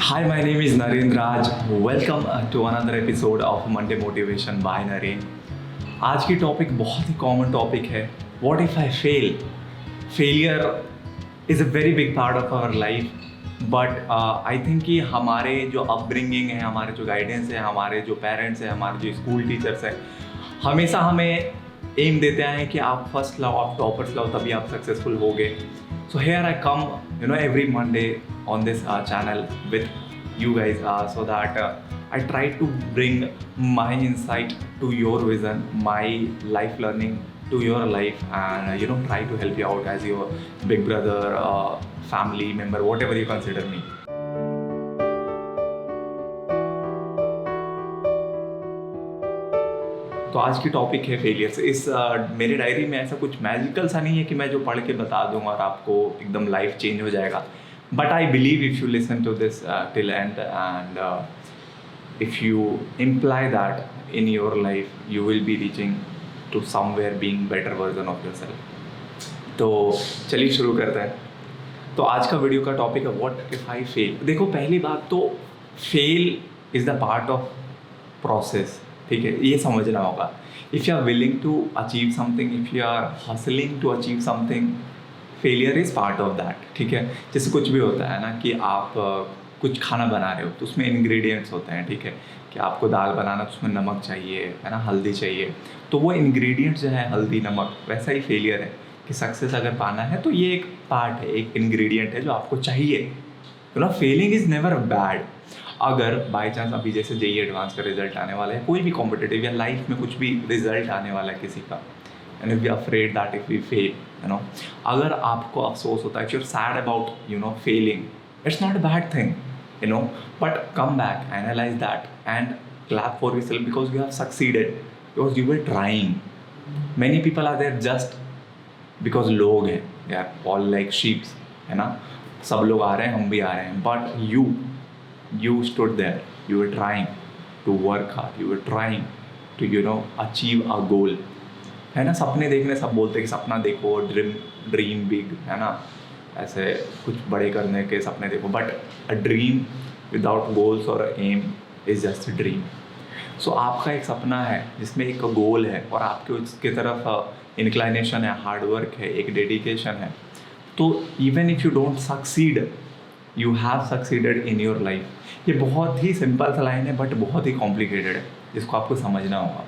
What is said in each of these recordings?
Hi, my name is Narendra Raj. Welcome to another episode of Monday Motivation by Naren. आज की topic बहुत ही common topic है. What if I fail? Failure is a very big part of our life. But I think कि हमारे जो upbringing है, हमारे जो गाइडेंस है, हमारे जो पेरेंट्स हैं, हमारे जो स्कूल टीचर्स हैं, हमेशा हमें एम देते हैं कि आप फर्स्ट लाओ, आप टॉपर्स लाओ, तभी आप सक्सेसफुल होगे. So here I come, every Monday on this channel with you guys, so that I try to bring my insight to your vision, my life learning to your life, and try to help you out as your big brother, family member, whatever you consider me. तो आज की topic है failures. इस मेरे diary में ऐसा कुछ magical सा नहीं है कि मैं जो पढ़ के बता दूँ और आपको एकदम लाइफ चेंज हो जाएगा. But I believe if you listen to this till end if you imply that in your life you will be reaching to somewhere being better version of yourself. तो चलिए शुरू करते हैं. तो आज का वीडियो का टॉपिक है व्हाट इफ़ आई फेल. देखो, पहली बात तो fail is the part of process. ठीक है, ये समझना होगा. If you are willing to achieve something, if you are hustling to achieve something, failure is part of that. ठीक है, जैसे कुछ भी होता है ना कि आप कुछ खाना बना रहे हो तो उसमें इंग्रेडिएंट्स होते हैं. ठीक है, कि आपको दाल बनाना तो उसमें नमक चाहिए, है ना, हल्दी चाहिए. तो वो इंग्रेडिएंट्स जो है हल्दी नमक, वैसा ही फेलियर है कि सक्सेस अगर पाना है तो ये एक पार्ट है, एक इंग्रेडिएंट है जो आपको चाहिए. तो ना, फेलिंग इज़ नेवर बैड. अगर बाई चांस अभी जैसे जेई एडवांस का रिजल्ट आने वाला है, कोई भी कॉम्पिटिटिव या लाइफ में कुछ भी रिजल्ट आने वाला है किसी का, and if we afraid that if we fail, अगर आपको अफसोस होता है, if you are sad about failing, it's not a bad thing, but come back, analyse that and clap for yourself because you have succeeded, because you were trying. Many people are there just because लोग हैं, they are all like sheeps, है ना, सब लोग आ रहे हैं, हम भी आ रहे हैं, but you stood there, you were trying to work hard, you were trying to achieve a goal, है ना. सपने देखने सब बोलते हैं कि सपना देखो, ड्रीम बिग, है ना, ऐसे कुछ बड़े करने के सपने देखो, but a dream without goals और aim is just a dream. So आपका एक सपना है जिसमें एक गोल है और आपके उसके तरफ इंक्लाइनेशन है, हार्डवर्क है, एक डेडिकेशन है. तो even if you don't succeed, you have succeeded in your life. ये बहुत ही सिंपल सा लाइन है बट बहुत ही कॉम्प्लिकेटेड है, जिसको आपको समझना होगा.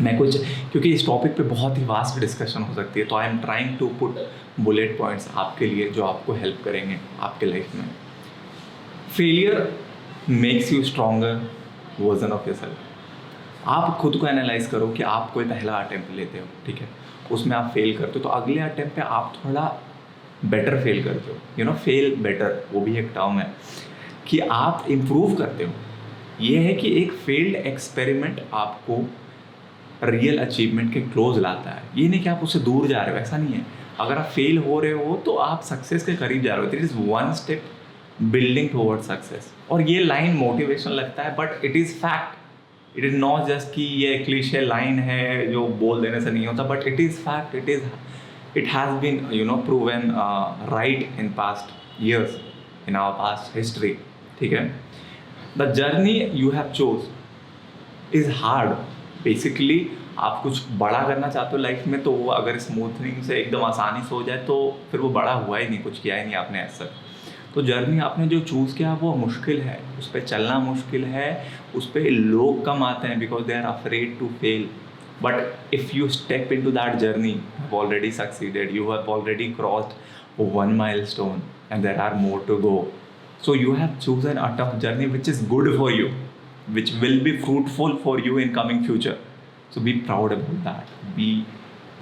मैं कुछ, क्योंकि इस टॉपिक पे बहुत ही वास्ट डिस्कशन हो सकती है, तो I am trying to put bullet points आपके लिए जो आपको हेल्प करेंगे आपके लाइफ में. Failure makes you stronger version of yourself. आप खुद को एनालाइज करो कि आप कोई पहला अटेम्प्ट लेते हो, ठीक है, उसमें आप फेल करते हो, तो अगले अटेम्प्ट पे आप थोड़ा बेटर फेल करते हो. फेल बेटर, वो भी एक टर्म है कि आप इम्प्रूव करते हो. ये है कि एक फेल्ड एक्सपेरिमेंट आपको रियल अचीवमेंट के क्लोज लाता है. ये नहीं कि आप उससे दूर जा रहे हो, ऐसा नहीं है. अगर आप फेल हो रहे हो तो आप सक्सेस के करीब जा रहे हो. It is one step building toward success. और ये लाइन मोटिवेशन लगता है but it is fact. It is not just कि ये क्लीशे लाइन है जो बोल देने से नहीं होता, but it is fact. It has been proven right in past years, in our past history. ठीक है, the journey you have chose is hard. Basically आप कुछ बड़ा करना चाहते हो लाइफ में, तो वो अगर स्मूथनिंग से एकदम आसानी से हो जाए तो फिर वो बड़ा हुआ ही नहीं, कुछ किया ही नहीं आपने ऐसा. तो जर्नी आपने जो चूज़ किया वो मुश्किल है, उस पर चलना मुश्किल है, उस पर लोग कम आते हैं because they are afraid to fail. But if you step into that journey, you have already succeeded, you have already crossed one milestone and there are more to go. So you have chosen a tough journey which is good for you, which will be fruitful for you in coming future. So be proud about that. Be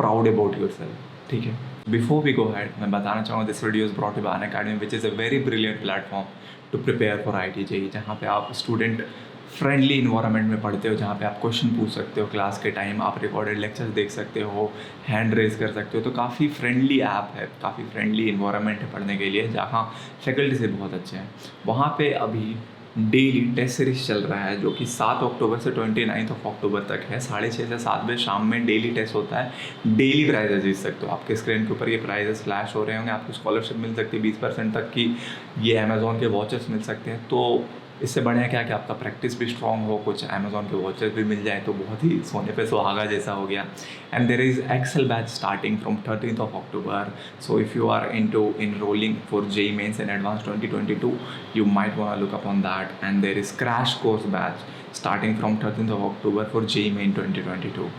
proud about yourself. ठीक है. Before we go ahead, मैं बताना चाहूँगा this video is brought to you by Unacademy, which is a very brilliant platform to prepare for IIT JEE, जहाँ पे आप student friendly environment में पढ़ते हो, जहाँ पे आप क्वेश्चन पूछ सकते हो क्लास के टाइम, आप रिकॉर्डेड लेक्चर्स देख सकते हो, हैंड रेज कर सकते हो. तो काफ़ी फ्रेंडली ऐप है, काफ़ी फ्रेंडली इन्वायरमेंट है पढ़ने के लिए, जहाँ फैकल्टी से बहुत अच्छे हैं. वहाँ पे अभी डेली टेस्ट सीरीज चल रहा है जो कि 7 अक्टूबर से 29 अक्टूबर तक है। 6:30 से 7 बजे शाम में डेली टेस्ट होता है। डेली प्राइजेस जीत सकते हो। आपके स्क्रीन के ऊपर ये प्राइजेस फ्लैश हो रहे होंगे। आपको स्कॉलरशिप मिल सकती है 20% तक की। ये अमेज़ॉन के वॉचेस मिल सकते हैं। तो इससे बढ़िया क्या कि आपका प्रैक्टिस भी स्ट्रॉन्ग हो, कुछ अमेज़ॉन के वॉचेस भी मिल जाए तो बहुत ही सोने पे सुहागा जैसा हो गया। And there is Excel batch starting from 13th October. So if you are into enrolling for JEE Mains in Advanced 2022, you might want to look upon that. And there is crash course batch starting from 13th of October for JEE Main 2022.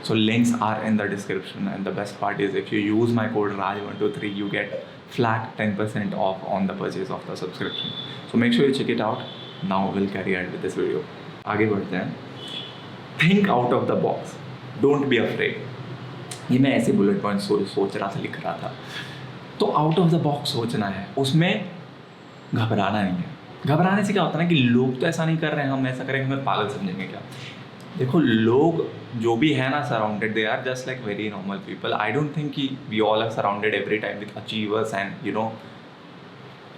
So links are in the description, and the best part is if you use my code RAJ123, you get flat 10% off on the purchase of the subscription. So make sure you check it out. Now we'll carry on with this video. आगे बढ़ते हैं। Think out of the box. Don't be afraid. ये मैं ऐसे bullet point सोच रहा था, लिख रहा था। तो आउट ऑफ द बॉक्स सोचना है, उसमें घबराना नहीं है। घबराने से क्या होता है ना कि लोग तो ऐसा नहीं कर रहे हैं, हम ऐसा करेंगे हमें पागल समझेंगे क्या। देखो, लोग जो भी है ना surrounded, they are just like very normal people. I don't think कि we all are surrounded every time with achievers and you know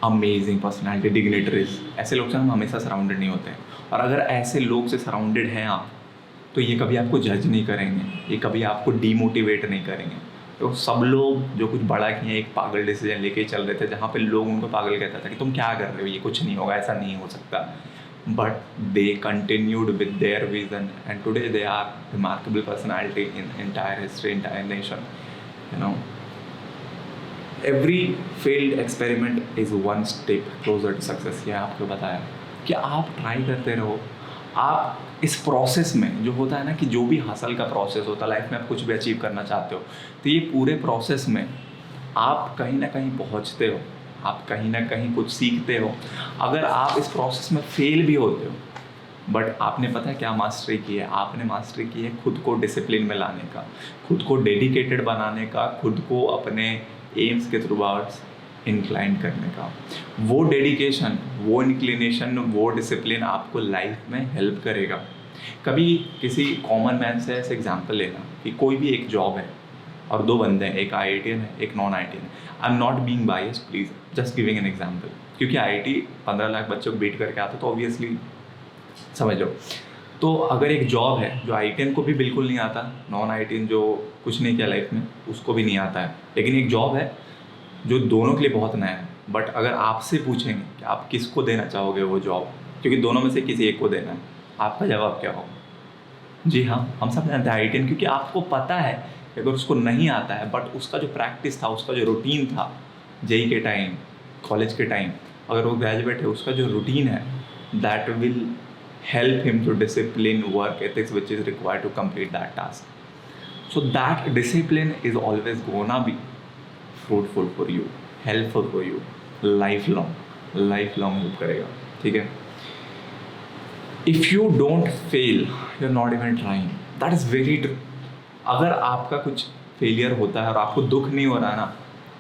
amazing personality, dignitaries. ऐसे लोग से हम हमेशा सराउंडेड नहीं होते हैं। और अगर ऐसे लोग से सराउंडेड हैं आप, तो ये कभी आपको जज नहीं करेंगे, ये कभी आपको डीमोटिवेट नहीं करेंगे। तो सब लोग जो कुछ बड़ा किए, एक पागल डिसीजन लेके चल रहे थे जहाँ पे लोग उनको पागल कहता था कि तुम क्या कर रहे हो, ये कुछ नहीं होगा, ऐसा नहीं हो सकता। But they continued with their vision and today they are remarkable personality in entire history, entire nation. You know, every failed experiment is one step closer to success. ये आपको बताया कि आप ट्राई करते रहो। आप इस प्रोसेस में जो होता है ना कि जो भी हासिल का प्रोसेस होता है लाइफ में, आप कुछ भी अचीव करना चाहते हो, तो ये पूरे प्रोसेस में आप कहीं ना कहीं पहुंचते हो, आप कहीं ना कहीं कुछ सीखते हो। अगर आप इस प्रोसेस में फेल भी होते हो, बट आपने पता है क्या मास्टरी की है? आपने मास्टरी की है खुद को डिसिप्लिन में लाने का, खुद को डेडिकेटेड बनाने का, खुद को अपने एम्स के थ्रू आउट्स इंक्लाइन करने का। वो डेडिकेशन, वो इंक्लिनेशन, वो डिसिप्लिन आपको लाइफ में हेल्प करेगा। कभी किसी कॉमन मैन से ऐसे एग्जांपल लेना कि कोई भी एक जॉब है और दो बंदे हैं, एक IITian है, एक नॉन IITian है। I am not being biased, please just giving an example, क्योंकि IIT 15 लाख बच्चों को बीट करके आता तो ऑब्वियसली समझ लो। तो अगर एक जॉब है जो IITian को भी बिल्कुल नहीं आता, नॉन IITian जो कुछ नहीं किया लाइफ में उसको भी नहीं आता है, लेकिन एक जॉब है जो दोनों के लिए बहुत नया है। बट अगर आपसे पूछेंगे कि आप किसको देना चाहोगे वो जॉब, क्योंकि दोनों में से किसी एक को देना है, आपका जवाब क्या होगा? जी हाँ, हम सब जानते हैं IITian, क्योंकि आपको पता है कि अगर उसको नहीं आता है बट उसका जो प्रैक्टिस था, उसका जो रूटीन था JEE के टाइम, कॉलेज के टाइम, अगर वो ग्रेजुएट है, उसका जो रूटीन है that will help him to discipline, work ethics which is required to complete that task. So that discipline is always gonna be fruitful for you, helpful for you, lifelong help करेगा, ठीक है? If you don't fail, you're not even trying. That is very true. अगर आपका कुछ failure होता है और आपको दुख नहीं हो रहा ना,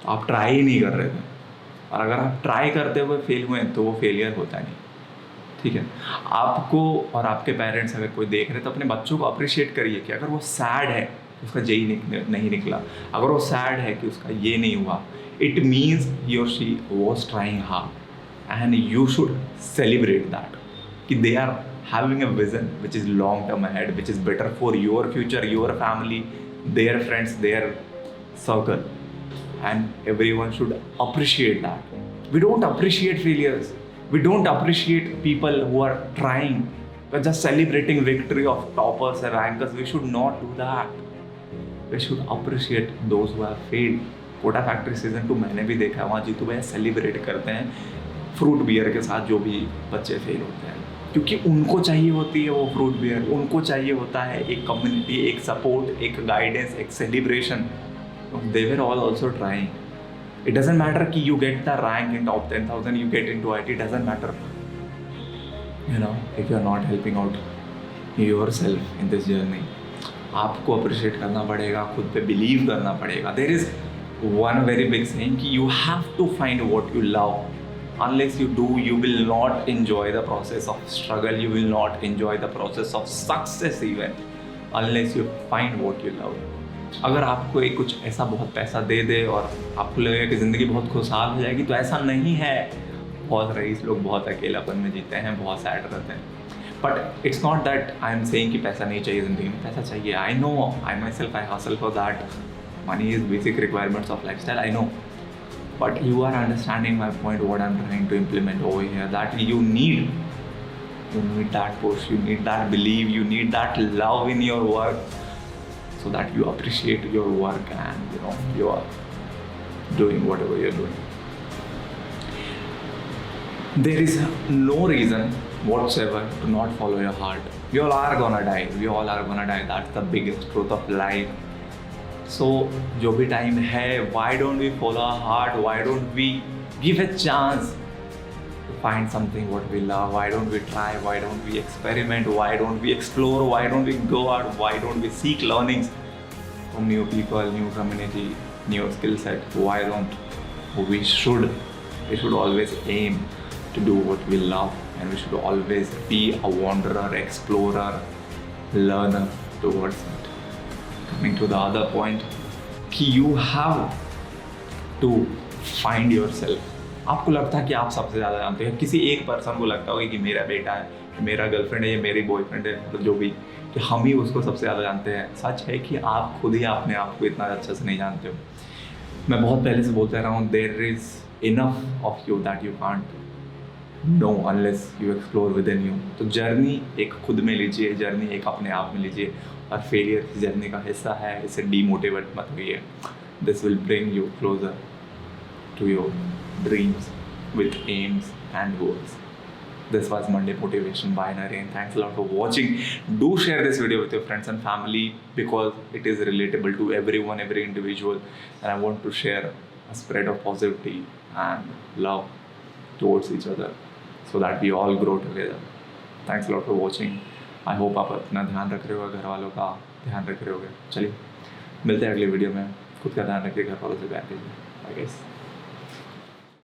तो आप ट्राई ही नहीं कर रहे थे। और अगर आप ट्राई करते हुए फेल हुए तो वो फेलियर होता नहीं, ठीक है? आपको और आपके पेरेंट्स अगर कोई देख रहे हैं तो अपने बच्चों को अप्रिशिएट करिए कि अगर वो सैड है उसका JEE नहीं निकला, अगर वो सैड है कि उसका ये नहीं हुआ, इट मीन्स ही और she was trying hard and you should celebrate that कि they are having a vision which is long term ahead, which is better for your future, your family, their friends, their circle, and everyone should appreciate that. We don't appreciate failures. We don't appreciate people who are trying. We're just celebrating victory of toppers and rankers. We should not do that. We should appreciate those who have failed. Kota factory season 2 मैंने भी देखा, वहाँ जीतू भैया celebrate करते हैं fruit beer के साथ जो भी बच्चे फेल होते हैं, क्योंकि उनको चाहिए होती है वो फ्रूट बियर, उनको चाहिए होता है एक कम्युनिटी, एक सपोर्ट, एक गाइडेंस, एक celebration. They were all also trying. It doesn't matter कि you get the rank in top 10,000, you get into IT, it doesn't matter. You know, if you're not helping out yourself in this journey, आपको appreciate करना पड़ेगा, खुद पे believe करना पड़ेगा. There is one very big saying कि you have to find what you love. Unless you do, you will not enjoy the process of struggle. You will not enjoy the process of success even. Unless you find what you love. अगर आपको एक कुछ ऐसा बहुत पैसा दे दे और आपको लगेगा कि ज़िंदगी बहुत खुशहाल हो जाएगी, तो ऐसा नहीं है. बहुत रईस लोग बहुत अकेलापन में जीते हैं, बहुत सैड रहते हैं. But it's not that I am saying कि पैसा नहीं चाहिए ज़िंदगी में, पैसा चाहिए. I know, I my self, I hustle for that. Money is basic requirements of life style, I know. But you are understanding my point, what I'm trying to implement over here, that you need that push, you need that belief, you need that love in your work, so that you appreciate your work and you are doing whatever you're doing. There is no reason whatsoever to not follow your heart. We all are gonna die, we all are gonna die. That's the biggest truth of life. So जो भी time है, why don't we follow our heart? Why don't we give a chance to find something what we love? Why don't we try? Why don't we experiment? Why don't we explore? Why don't we go out? Why don't we seek learnings from new people, new community, new skill set? Why don't we should always aim to do what we love, and we should always be a wanderer, explorer, learner towards it. Coming to the other point, कि you have to find yourself. आपको लगता है कि आप सबसे ज़्यादा जानते हैं, किसी एक पर्सन को लगता होगा कि मेरा बेटा है, कि मेरा गर्लफ्रेंड है, या मेरी बॉयफ्रेंड है, मतलब जो भी, कि हम ही उसको सबसे ज़्यादा जानते हैं. सच है कि आप खुद ही अपने आप को इतना अच्छे से नहीं जानते हो. मैं बहुत पहले से बोलते रहा हूँ, there is enough of you that you can't know unless you explore within you. तो जर्नी एक खुद में लीजिए, जर्नी एक अपने आप में लीजिए, और फेलियर इस जर्नी का हिस्सा है. इससे डीमोटिवेट मत होइए. This will bring you closer to your dreams with aims and goals. This was Monday Motivation by Naren. Thanks a lot for watching. Do share this video with your friends and family, because it is relatable to everyone, every individual, and I want to share a spread of positivity and love towards each other, so that we all grow together. Thanks a lot for watching. I hope आप अपना ध्यान रख रहे हो, घर वालों का ध्यान रख रहे होगे. चलिए मिलते हैं अगले वीडियो में. खुद का ध्यान रखिए, घर वालों से प्यार कीजिए. I guess.